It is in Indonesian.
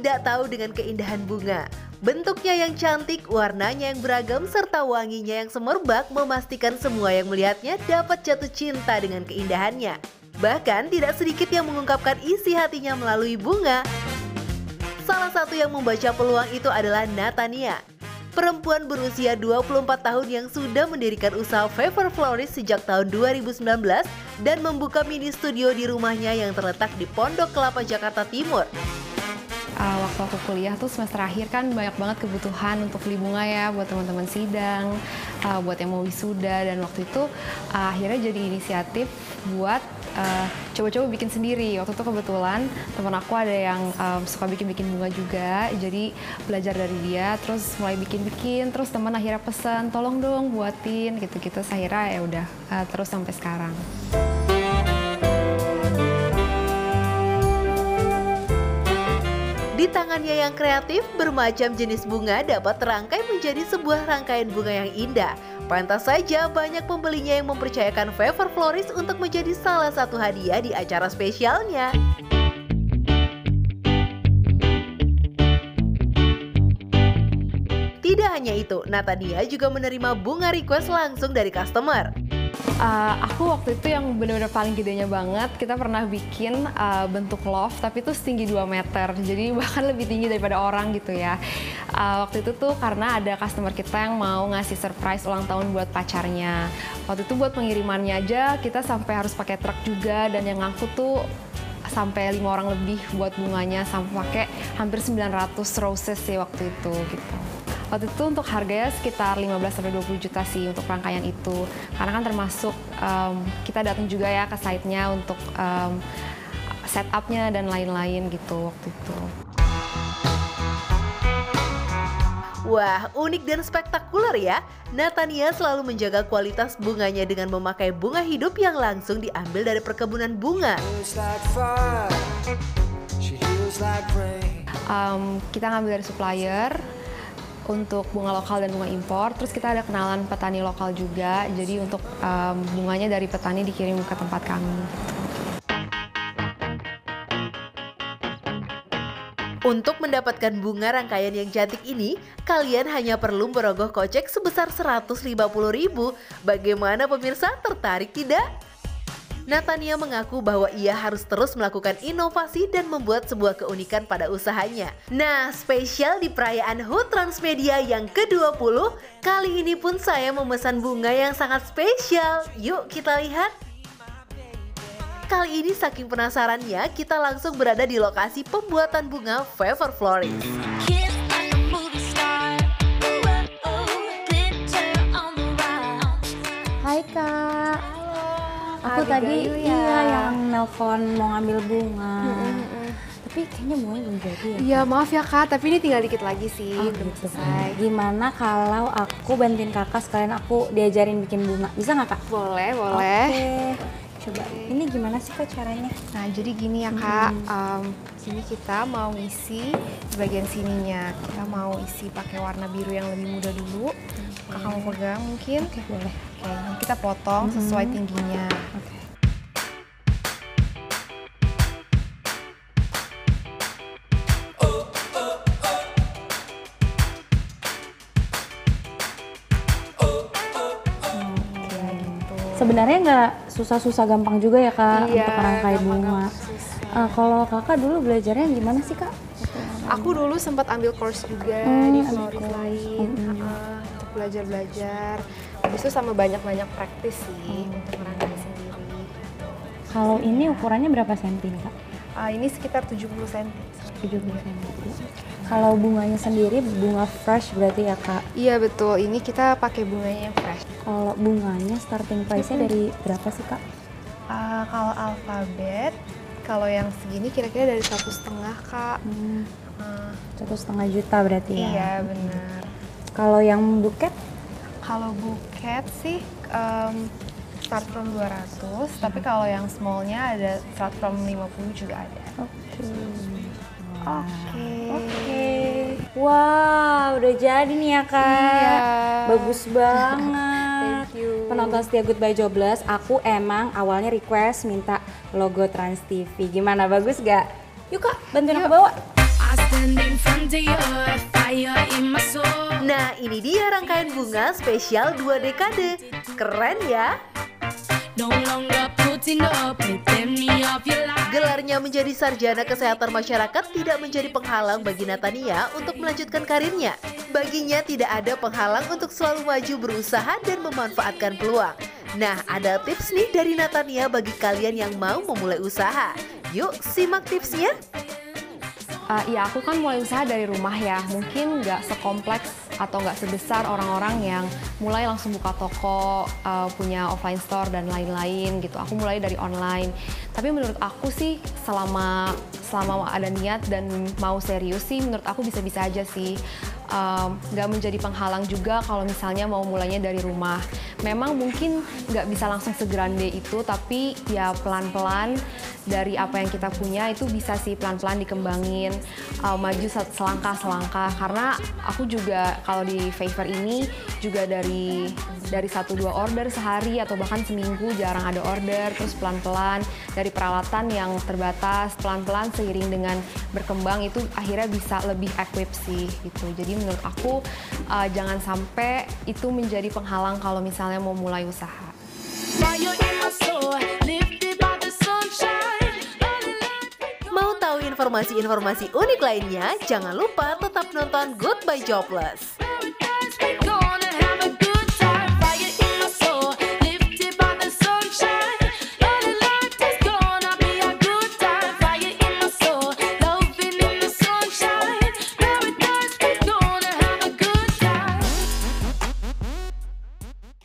tidak tahu dengan keindahan bunga? Bentuknya yang cantik, warnanya yang beragam, serta wanginya yang semerbak memastikan semua yang melihatnya dapat jatuh cinta dengan keindahannya. Bahkan tidak sedikit yang mengungkapkan isi hatinya melalui bunga. Salah satu yang membaca peluang itu adalah Natania, perempuan berusia 24 tahun yang sudah mendirikan usaha Fever Florist sejak tahun 2019 dan membuka mini studio di rumahnya yang terletak di Pondok Kelapa, Jakarta Timur. Waktu aku kuliah tuh semester akhir kan banyak banget kebutuhan untuk beli bunga ya buat teman-teman sidang, buat yang mau wisuda, dan waktu itu akhirnya jadi inisiatif buat coba-coba bikin sendiri. Waktu itu kebetulan teman aku ada yang suka bikin-bikin bunga juga, jadi belajar dari dia, terus mulai bikin-bikin, terus teman akhirnya pesan, tolong dong buatin, gitu-gitu. Akhirnya ya udah terus sampai sekarang. Di tangannya yang kreatif, bermacam jenis bunga dapat terangkai menjadi sebuah rangkaian bunga yang indah. Pantas saja banyak pembelinya yang mempercayakan Fever Florist untuk menjadi salah satu hadiah di acara spesialnya. Tidak hanya itu, Natania juga menerima bunga request langsung dari customer. Aku waktu itu yang benar-benar paling gedenya banget, kita pernah bikin bentuk love tapi itu setinggi 2 meter, jadi bahkan lebih tinggi daripada orang gitu ya. Waktu itu tuh karena ada customer kita yang mau ngasih surprise ulang tahun buat pacarnya. Waktu itu buat pengirimannya aja kita sampai harus pakai truk juga, dan yang ngangkut tuh sampai 5 orang lebih buat bunganya, sampai pakai hampir 900 roses sih waktu itu gitu. Waktu itu untuk harganya sekitar 15-20 juta sih untuk rangkaian itu. Karena kan termasuk kita datang juga ya ke site-nya untuk setup-nya dan lain-lain gitu waktu itu. Wah, unik dan spektakuler ya. Natania selalu menjaga kualitas bunganya dengan memakai bunga hidup yang langsung diambil dari perkebunan bunga. Kita ngambil dari supplier untuk bunga lokal dan bunga impor, terus kita ada kenalan petani lokal juga, jadi untuk bunganya dari petani dikirim ke tempat kami. Untuk mendapatkan bunga rangkaian yang cantik ini, kalian hanya perlu merogoh kocek sebesar 150.000. Bagaimana pemirsa, tertarik tidak? Natania mengaku bahwa ia harus terus melakukan inovasi dan membuat sebuah keunikan pada usahanya. Nah, spesial di perayaan HUT Transmedia yang ke-20, kali ini pun saya memesan bunga yang sangat spesial. Yuk kita lihat. Kali ini saking penasarannya, kita langsung berada di lokasi pembuatan bunga Fever Florist. Hai Kak. Aku tadi yang nelpon mau ngambil bunga. Tapi kayaknya bunganya belum jadi ya. Iya maaf ya Kak, tapi ini tinggal dikit lagi sih. Belum selesai. Gimana kalau aku bantuin Kakak sekalian aku diajarin bikin bunga? Bisa nggak Kak? Boleh, boleh. Oke. Coba, ini gimana sih Kak caranya? Nah jadi gini ya Kak, sini kita mau isi di bagian sininya. Kita mau isi pakai warna biru yang lebih muda dulu. Kakak mau pegang mungkin? Oke, boleh. Oke, kita potong sesuai tingginya. Oke. Sebenarnya nggak susah-susah, gampang juga ya Kak untuk merangkai bunga. Kalau Kakak dulu belajarnya gimana sih Kak? Aku dulu sempat ambil course juga di florist lain, untuk belajar-belajar. Habis itu sama banyak-banyak praktis sih untuk merangkai sendiri. Kalau ini ukurannya berapa senti nih Kak? Ini sekitar 70 cm. 70 cm. Kalau bunganya sendiri bunga fresh berarti ya Kak? Iya betul, ini kita pakai bunganya yang fresh. Kalau bunganya starting price-nya dari berapa sih Kak? Kalau alfabet, kalau yang segini kira-kira dari 1,5 Kak. 1,5 juta berarti ya? Iya benar. Kalau yang buket? Kalau buket sih start from 200, tapi kalau yang smallnya ada start from 50 juga ada. Oke. Wow, udah jadi nih ya Kak. Iya. Bagus banget. Thank you. Penonton setia Goodbye Jobless, aku emang awalnya request minta logo Trans TV. Gimana, bagus gak? Yuk Kak, bantuin aku bawa. stand in front of you, fire in my soul. Nah, ini dia rangkaian bunga spesial 2 dekade. Keren ya? No longer putting up with me of your life. Gelarnya menjadi sarjana kesehatan masyarakat tidak menjadi penghalang bagi Natania untuk melanjutkan karirnya. Baginya tidak ada penghalang untuk selalu maju berusaha dan memanfaatkan peluang. Nah, ada tips nih dari Natania bagi kalian yang mau memulai usaha. Yuk, simak tipsnya. Ya aku kan mulai usaha dari rumah ya, mungkin nggak sekompleks atau nggak sebesar orang-orang yang mulai langsung buka toko, punya offline store dan lain-lain gitu. Aku mulai dari online. Tapi menurut aku sih selama ada niat dan mau serius sih, menurut aku bisa-bisa aja sih. Nggak menjadi penghalang juga kalau misalnya mau mulainya dari rumah. Memang mungkin nggak bisa langsung segrande itu, tapi ya pelan-pelan dari apa yang kita punya itu bisa sih pelan-pelan dikembangin, maju selangkah-selangkah. Karena aku juga kalau di Fiverr ini juga dari 1-2 order sehari atau bahkan seminggu jarang ada order, terus pelan-pelan dari peralatan yang terbatas, pelan-pelan seiring dengan berkembang itu akhirnya bisa lebih equip sih gitu. Jadi menurut aku jangan sampai itu menjadi penghalang kalau misalnya mau mulai usaha. Fire in my soul, lifted by the sunshine. Mau tahu informasi-informasi unik lainnya? Jangan lupa tetap nonton Goodbye Jobless.